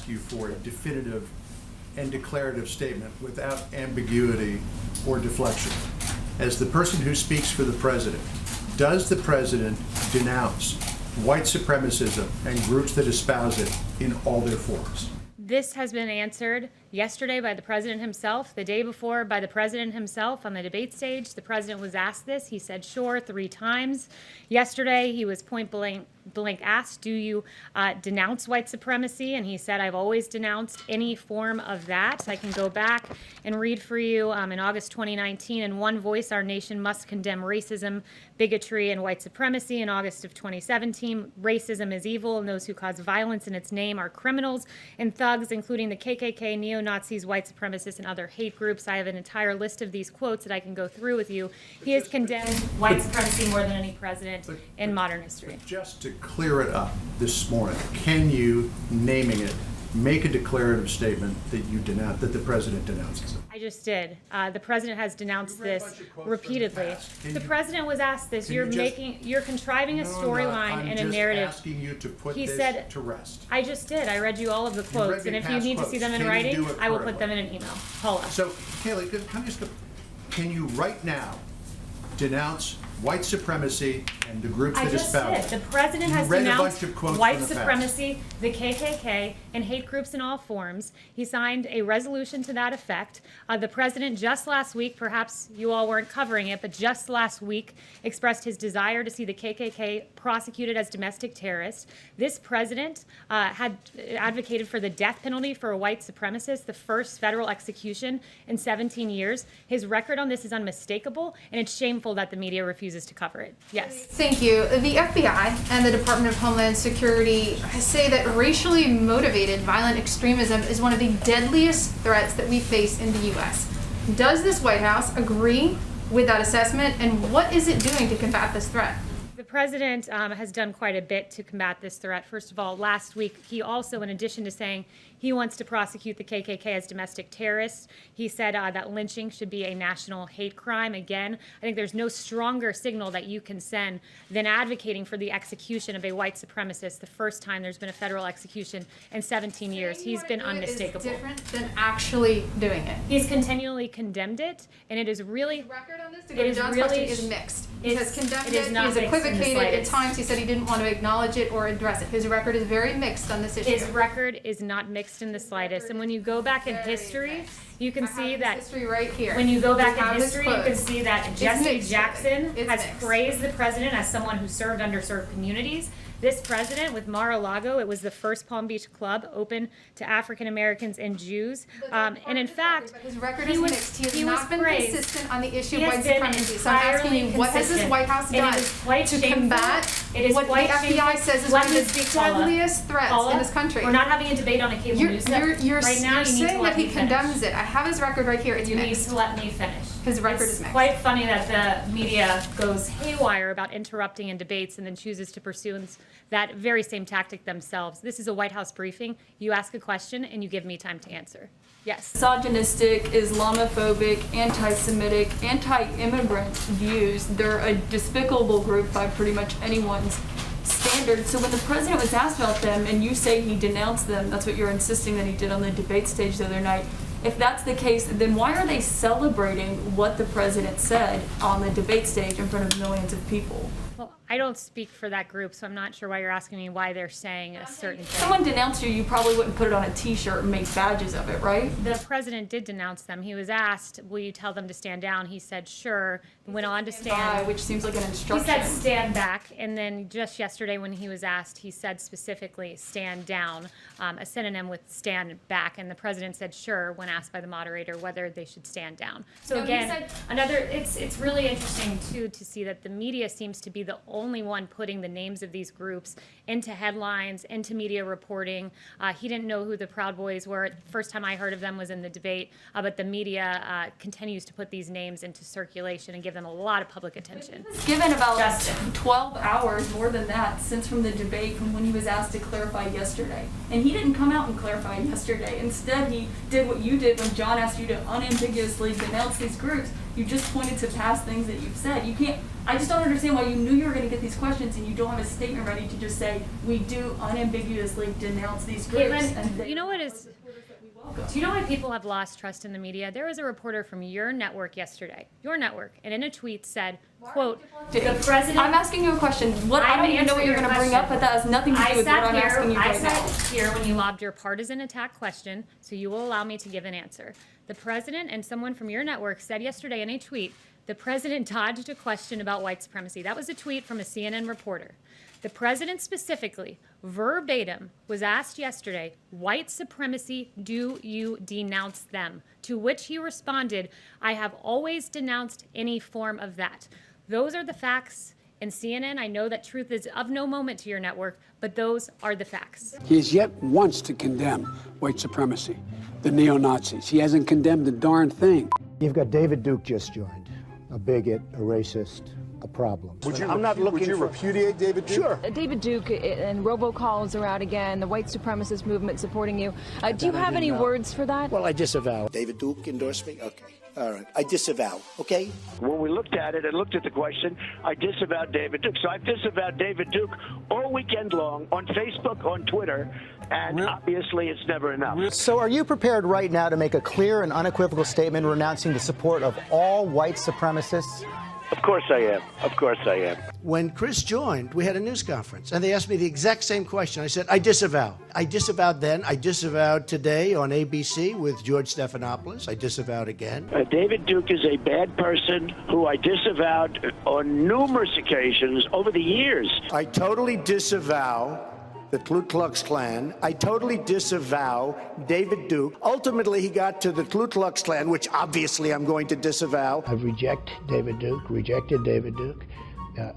ask you for a definitive and declarative statement without ambiguity or deflection. As the person who speaks for the president, does the president denounce white supremacism and groups that espouse it in all their forms? This has been answered yesterday by the president himself, the day before by the president himself on the debate stage. The president was asked this. He said, sure, 3 times. Yesterday, he was point blank asked, do you denounce white supremacy? And he said, I've always denounced any form of that. I can go back and read for you in August 2019, in one voice, our nation must condemn racism, bigotry, and white supremacy. In August of 2017, racism is evil, and those who cause violence in its name are criminals and thugs, including the KKK, neo-Nazis, white supremacists, and other hate groups. I have an entire list of these quotes that I can go through with you. He has condemned white supremacy more than any president in modern history. But just to clear it up this morning, can you, naming it, make a declarative statement that you denounce, that the president denounces it? I just did. The president has denounced this repeatedly. The president was asked this. You're contriving a storyline and a narrative. I'm just asking you to put He this said, to rest. I just did. I read you all of the quotes, and if you need to see them in writing, I will put them in an email. Paula. So, Kayleigh, can you right now denounce white supremacy and the groups that espouse it? I just did. The president has denounced white supremacy, the KKK, and hate groups in all forms. He signed a resolution to that effect. The president just last week, perhaps you all weren't covering it, but just last week expressed his desire to see the KKK prosecuted as domestic terrorists. This president had advocated for the death penalty for a white supremacist, the first federal execution in 17 years. His record on this is unmistakable, and it's shameful that the media refuses to cover it. Yes. Thank you. The FBI and the Department of Homeland Security say that racially motivated violent extremism is one of the deadliest threats that we face in the U.S. Does this White House agree with that assessment, and what is it doing to combat this threat? The president has done quite a bit to combat this threat. First of all, last week, he also, in addition to saying he wants to prosecute the KKK as domestic terrorists, he said that lynching should be a national hate crime. Again, I think there's no stronger signal that you can send than advocating for the execution of a white supremacist the first time there's been a federal execution in 17 years. He's been unmistakable. It's different than actually doing it. He's continually condemned it, and it is really... The record on this, to go to John's question, is mixed. He has condemned it, he has equivocated at times, he said he didn't want to acknowledge it or address it. His record is very mixed on this issue. His record is not mixed in the slightest. And when you go back in history, you can see that history right here. When you go back in history, you can see that Jesse Jackson has praised the president as someone who served underserved communities. This president with Mar-a-Lago, it was the first Palm Beach club open to African Americans and Jews. And in fact, his record is mixed. He has not been consistent on the issue of white supremacy. So I'm asking you, what has this White House done to combat what the FBI says is one of the deadliest threats in this country? We're not having a debate on a cable news network. You're right now, saying that he condemns it. I have his record right here. It's mixed. You need to let me finish. His record is mixed. It's quite funny that the media goes haywire about interrupting in debates and then chooses to pursue that very same tactic themselves. This is a White House briefing. You ask a question and you give me time to answer. Yes. Misogynistic, Islamophobic, anti-Semitic, anti-immigrant views. They're a despicable group by pretty much anyone's standard. So when the president was asked about them and you say he denounced them, that's what you're insisting that he did on the debate stage the other night. If that's the case, then why are they celebrating what the president said on the debate stage in front of millions of people? Well, I don't speak for that group, so I'm not sure why you're asking me why they're saying a certain thing. If someone denounced you probably wouldn't put it on a t-shirt and make badges of it, right? The president did denounce them. He was asked, will you tell them to stand down? He said, sure, and went on to stand. Which seems like an instruction. He said stand back, and then just yesterday when he was asked, he said specifically stand down, a synonym with stand back, and the president said sure when asked by the moderator whether they should stand down. So again, it's really interesting too to see that the media seems to be the only one putting the names of these groups into headlines, into media reporting. He didn't know who the Proud Boys were. The first time I heard of them was in the debate, but the media continues to put these names into circulation and give them a lot of public attention. He was given about 12 hours, more than that, since from the debate from when he was asked to clarify yesterday. And he didn't come out and clarify yesterday. Instead, he did what you did when John asked you to unambiguously denounce these groups. You just pointed to past things that you've said. You can't, I just don't understand why you knew you were going to get these questions and you don't have a statement ready to just say, we do unambiguously denounce these groups. Caitlin, And they you know what is... Do you know why people have lost trust in the media? There was a reporter from your network yesterday, and in a tweet said, quote, the president... I'm asking you a question. I don't even know what you're going to bring up, but that has nothing to do with what I'm asking you right now. I sat here when you lobbed your partisan attack question, so you will allow me to give an answer. The president and someone from your network said yesterday in a tweet, the president dodged a question about white supremacy. That was a tweet from a CNN reporter. The president specifically, verbatim, was asked yesterday, white supremacy, do you denounce them? To which he responded, I have always denounced any form of that. Those are the facts. In CNN, I know that truth is of no moment to your network, but those are the facts. He has yet once to condemn white supremacy, the neo-Nazis. He hasn't condemned a darn thing. You've got David Duke just joined, a bigot, a racist, a problem. Would you repudiate David Duke? Sure. David Duke and robocalls are out again, the white supremacist movement supporting you. Do you have any words for that? Well, I disavow. David Duke endorsed me? Okay. All right. I disavow. Okay? When we looked at it and looked at the question, I disavowed David Duke. So I've disavowed David Duke all weekend long on Facebook, on Twitter, and obviously it's never enough. So are you prepared right now to make a clear and unequivocal statement renouncing the support of all white supremacists? Of course I am. Of course I am. When Chris joined, we had a news conference, and they asked me the exact same question. I said, I disavow. I disavowed then. I disavowed today on ABC with George Stephanopoulos. I disavowed again. David Duke is a bad person who I disavowed on numerous occasions over the years. I totally disavow the Ku Klux Klan. I totally disavow David Duke. Ultimately, he got to the Ku Klux Klan, which obviously I'm going to disavow. I've rejected David Duke.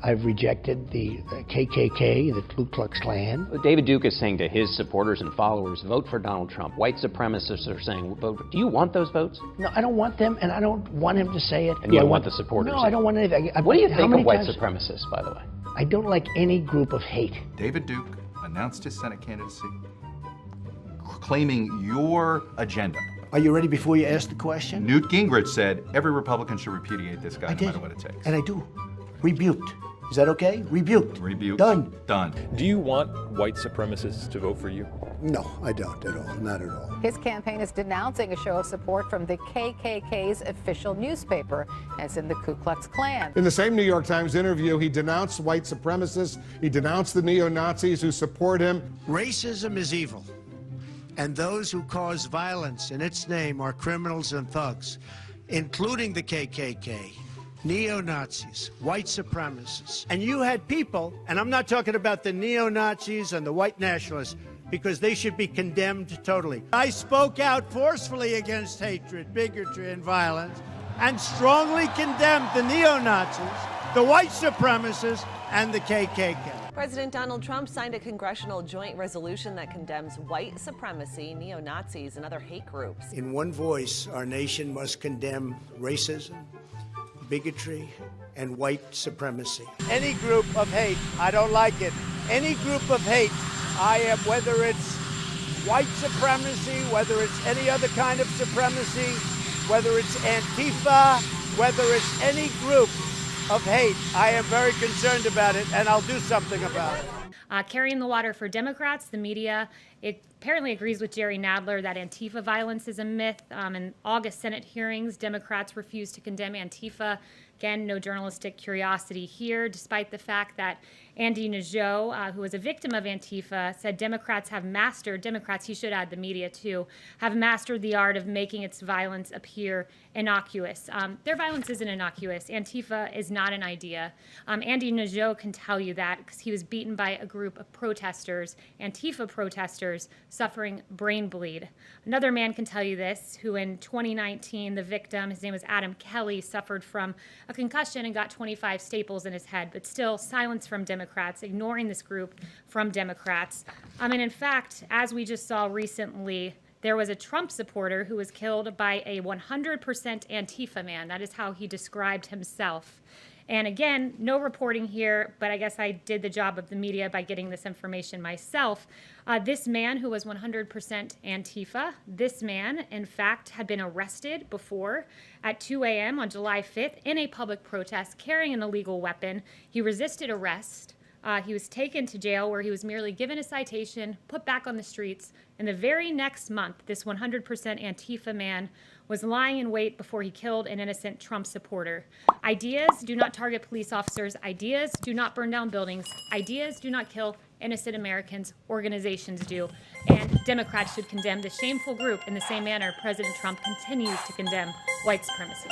I've rejected the KKK, the Ku Klux Klan. David Duke is saying to his supporters and followers, vote for Donald Trump. White supremacists are saying, vote. Do you want those votes? No, I don't want them, and I don't want him to say it. And you don't want the supporters? No, I don't want anything. What do you think of white supremacists, by the way? I don't like any group of hate. David Duke announced his Senate candidacy, claiming your agenda. Are you ready before you ask the question? Newt Gingrich said every Republican should repudiate this guy no matter what it takes. And I do. Rebuked. Is that okay? Rebuked. Rebuked. Done. Done. Do you want white supremacists to vote for you? No, I don't at all. Not at all. His campaign is denouncing a show of support from the KKK's official newspaper, as in the Ku Klux Klan. In the same New York Times interview, he denounced white supremacists. He denounced the neo-Nazis who support him. Racism is evil, and those who cause violence in its name are criminals and thugs, including the KKK. Neo-Nazis, white supremacists. And you had people, and I'm not talking about the neo-Nazis and the white nationalists, because they should be condemned totally. I spoke out forcefully against hatred, bigotry, and violence, and strongly condemned the neo-Nazis, the white supremacists, and the KKK. President Donald Trump signed a congressional joint resolution that condemns white supremacy, neo-Nazis, and other hate groups. In one voice, our nation must condemn racism, bigotry, and white supremacy. Any group of hate, I don't like it. Any group of hate, I am, whether it's white supremacy, whether it's any other kind of supremacy, whether it's Antifa, whether it's any group of hate, I am very concerned about it, and I'll do something about it. Carrying the water for Democrats, the media, it apparently agrees with Jerry Nadler that Antifa violence is a myth. In August Senate hearings, Democrats refused to condemn Antifa. Again, no journalistic curiosity here, despite the fact that Andy Najot, who was a victim of Antifa, said Democrats, he should add the media too, have mastered the art of making its violence appear innocuous. Their violence isn't innocuous. Antifa is not an idea. Andy Najot can tell you that because he was beaten by a group of protesters, Antifa protesters, suffering brain bleed. Another man can tell you this, who in 2019, the victim, his name was Adam Kelly, suffered from a concussion and got 25 staples in his head, but still silence from Democrats, ignoring this group from Democrats. And in fact, as we just saw recently, there was a Trump supporter who was killed by a 100% Antifa man. That is how he described himself. And again, no reporting here, but I guess I did the job of the media by getting this information myself. This man who was 100% Antifa, this man, in fact, had been arrested before at 2 a.m. on July 5th in a public protest carrying an illegal weapon. He resisted arrest. He was taken to jail where he was merely given a citation, put back on the streets, and the very next month, this 100% Antifa man was lying in wait before he killed an innocent Trump supporter. Ideas do not target police officers. Ideas do not burn down buildings. Ideas do not kill innocent Americans. Organizations do. And Democrats should condemn the shameful group in the same manner President Trump continues to condemn white supremacy.